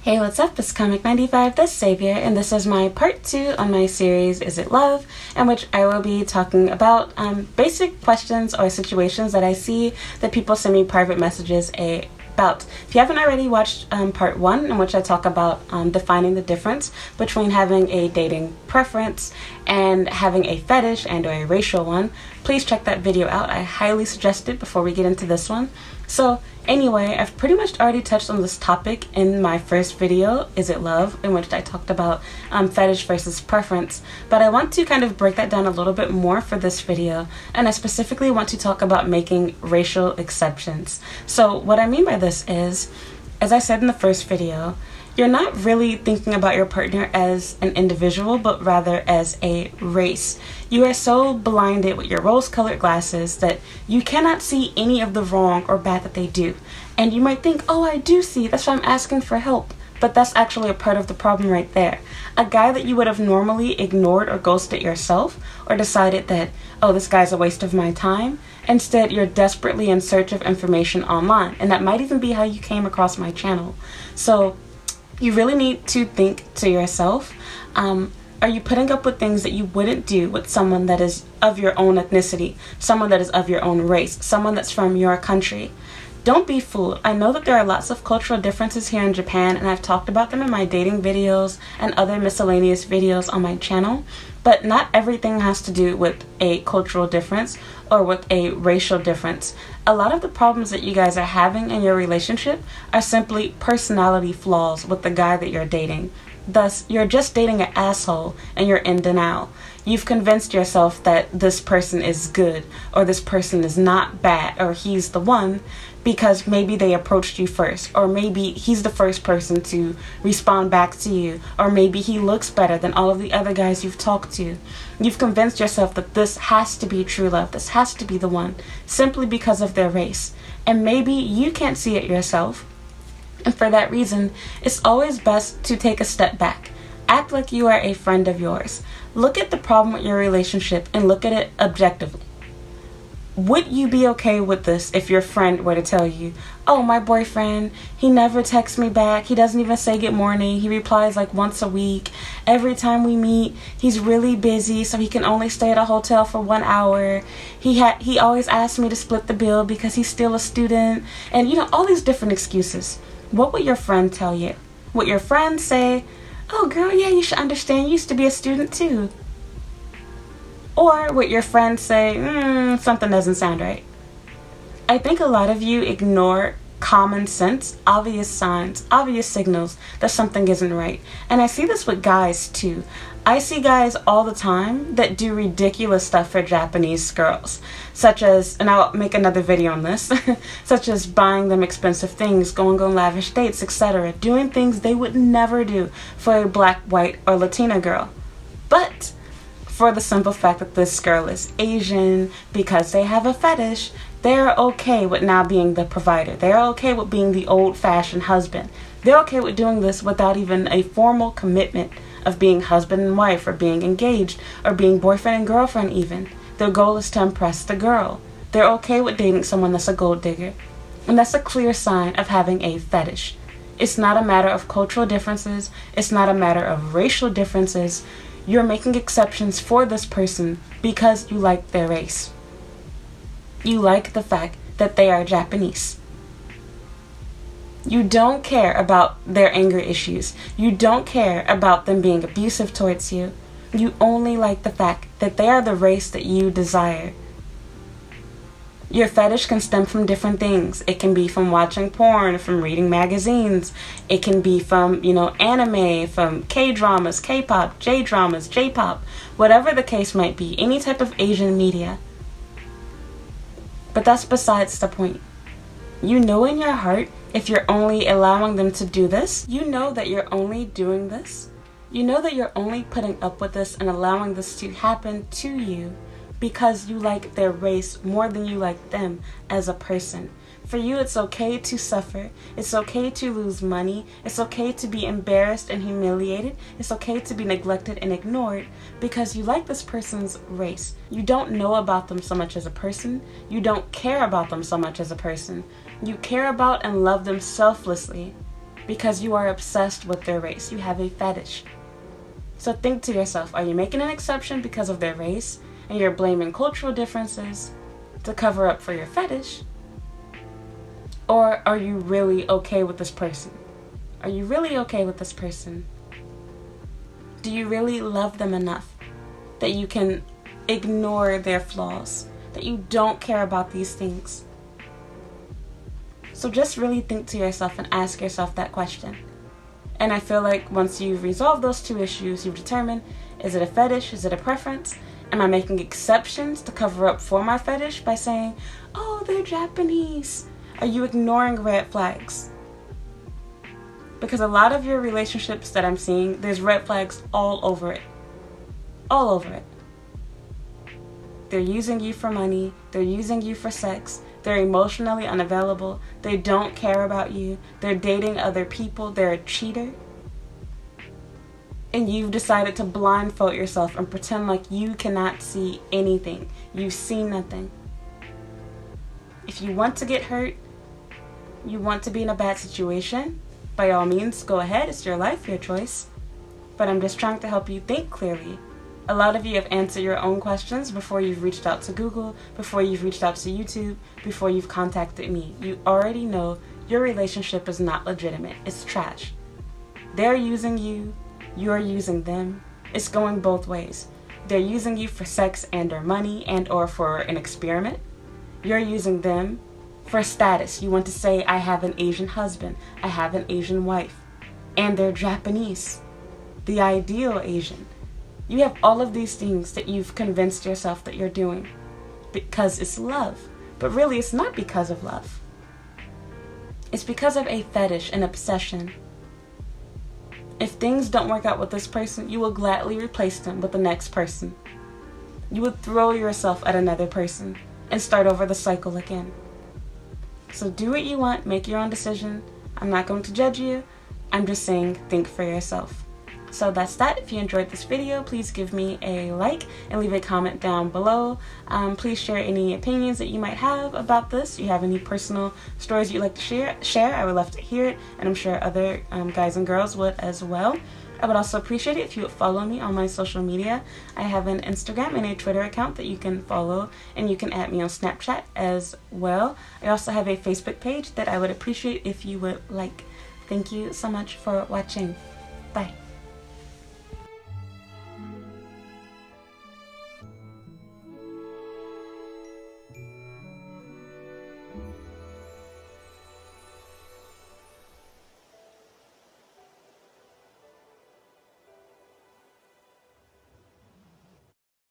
Hey, what's up? It's Comic 95, the Savior, and this is my part 2 on my series, Is It Love?, in which I will be talking about basic questions or situations that I see that people send me private messages about. If you haven't already watched part 1, in which I talk about defining the difference between having a dating preference and having a fetish and or a racial one, please check that video out. I highly suggest it before we get into this one. So anyway, I've pretty much already touched on this topic in my first video, Is It Love?, in which I talked about fetish versus preference, but I want to kind of break that down a little bit more for this video, and I specifically want to talk about making racial exceptions. So what I mean by this is, as I said in the first video, you're not really thinking about your partner as an individual, but rather as a race. You are so blinded with your rose-colored glasses that you cannot see any of the wrong or bad that they do. And you might think, oh, I do see, that's why I'm asking for help. But that's actually a part of the problem right there. A guy that you would have normally ignored or ghosted yourself, or decided that, oh, this guy's a waste of my time. Instead, you're desperately in search of information online. And that might even be how you came across my channel. So you really need to think to yourself, are you putting up with things that you wouldn't do with someone that is of your own ethnicity, someone that is of your own race, someone that's from your country? Don't be fooled. I know that there are lots of cultural differences here in Japan, and I've talked about them in my dating videos and other miscellaneous videos on my channel, but not everything has to do with a cultural difference or with a racial difference. A lot of the problems that you guys are having in your relationship are simply personality flaws with the guy that you're dating. Thus, you're just dating an asshole and you're in denial. You've convinced yourself that this person is good, or this person is not bad, or he's the one, because maybe they approached you first, or maybe he's the first person to respond back to you, or maybe he looks better than all of the other guys you've talked to. You've convinced yourself that this has to be true love, this has to be the one, simply because of their race. And maybe you can't see it yourself. And for that reason, it's always best to take a step back. Act like you are a friend of yours. Look at the problem with your relationship and look at it objectively. Would you be okay with this if your friend were to tell you, oh, my boyfriend, he never texts me back, he doesn't even say good morning, he replies like once a week, every time we meet, he's really busy so he can only stay at a hotel for 1 hour, he always asks me to split the bill because he's still a student, and all these different excuses. What would your friend tell you? Would your friend say, oh girl, yeah, you should understand, you used to be a student too? Or would your friend say, something doesn't sound right? I think a lot of you ignore common sense, obvious signs, obvious signals that something isn't right. And I see this with guys too. I see guys all the time that do ridiculous stuff for Japanese girls, such as, and I'll make another video on this, such as buying them expensive things, going on lavish dates, etc., doing things they would never do for a black, white, or Latina girl. But for the simple fact that this girl is Asian, because they have a fetish, they're okay with now being the provider. They're okay with being the old-fashioned husband. They're okay with doing this without even a formal commitment of being husband and wife, or being engaged, or being boyfriend and girlfriend even. Their goal is to impress the girl. They're okay with dating someone that's a gold digger. And that's a clear sign of having a fetish. It's not a matter of cultural differences. It's not a matter of racial differences. You're making exceptions for this person because you like their race. You like the fact that they are Japanese. You don't care about their anger issues. You don't care about them being abusive towards you. You only like the fact that they are the race that you desire. Your fetish can stem from different things. It can be from watching porn, from reading magazines. It can be from, anime, from K-dramas, K-pop, J-dramas, J-pop, whatever the case might be, any type of Asian media. But that's besides the point. You know in your heart, if you're only allowing them to do this, you know that you're only doing this. You know that you're only putting up with this and allowing this to happen to you because you like their race more than you like them as a person. For you, it's okay to suffer. It's okay to lose money. It's okay to be embarrassed and humiliated. It's okay to be neglected and ignored because you like this person's race. You don't know about them so much as a person. You don't care about them so much as a person. You care about and love them selflessly because you are obsessed with their race. You have a fetish. So think to yourself, are you making an exception because of their race and you're blaming cultural differences to cover up for your fetish? Or are you really okay with this person? Are you really okay with this person? Do you really love them enough that you can ignore their flaws, that you don't care about these things? So just really think to yourself and ask yourself that question. And I feel like once you've resolved those two issues, you've determined, is it a fetish? Is it a preference? Am I making exceptions to cover up for my fetish by saying, oh, they're Japanese? Are you ignoring red flags? Because a lot of your relationships that I'm seeing, there's red flags all over it. All over it. They're using you for money. They're using you for sex. They're emotionally unavailable. They don't care about you. They're dating other people. They're a cheater. And you've decided to blindfold yourself and pretend like you cannot see anything. You see nothing. If you want to get hurt, you want to be in a bad situation, by all means, go ahead. It's your life, your choice. But I'm just trying to help you think clearly. A lot of you have answered your own questions before you've reached out to Google, before you've reached out to YouTube, before you've contacted me. You already know your relationship is not legitimate. It's trash. They're using you. You're using them. It's going both ways. They're using you for sex and or money and or for an experiment. You're using them for status. You want to say, I have an Asian husband. I have an Asian wife. And they're Japanese. The ideal Asian. You have all of these things that you've convinced yourself that you're doing because it's love. But really, it's not because of love. It's because of a fetish, an obsession. If things don't work out with this person, you will gladly replace them with the next person. You would throw yourself at another person and start over the cycle again. So do what you want, make your own decision. I'm not going to judge you. I'm just saying, think for yourself. So that's that. If you enjoyed this video, please give me a like and leave a comment down below. Please share any opinions that you might have about this. If you have any personal stories you'd like to share, I would love to hear it, and I'm sure other guys and girls would as well. I would also appreciate it if you would follow me on my social media. I have an Instagram and a Twitter account that you can follow, and you can add me on Snapchat as well. I also have a Facebook page that I would appreciate if you would like. Thank you so much for watching. Bye.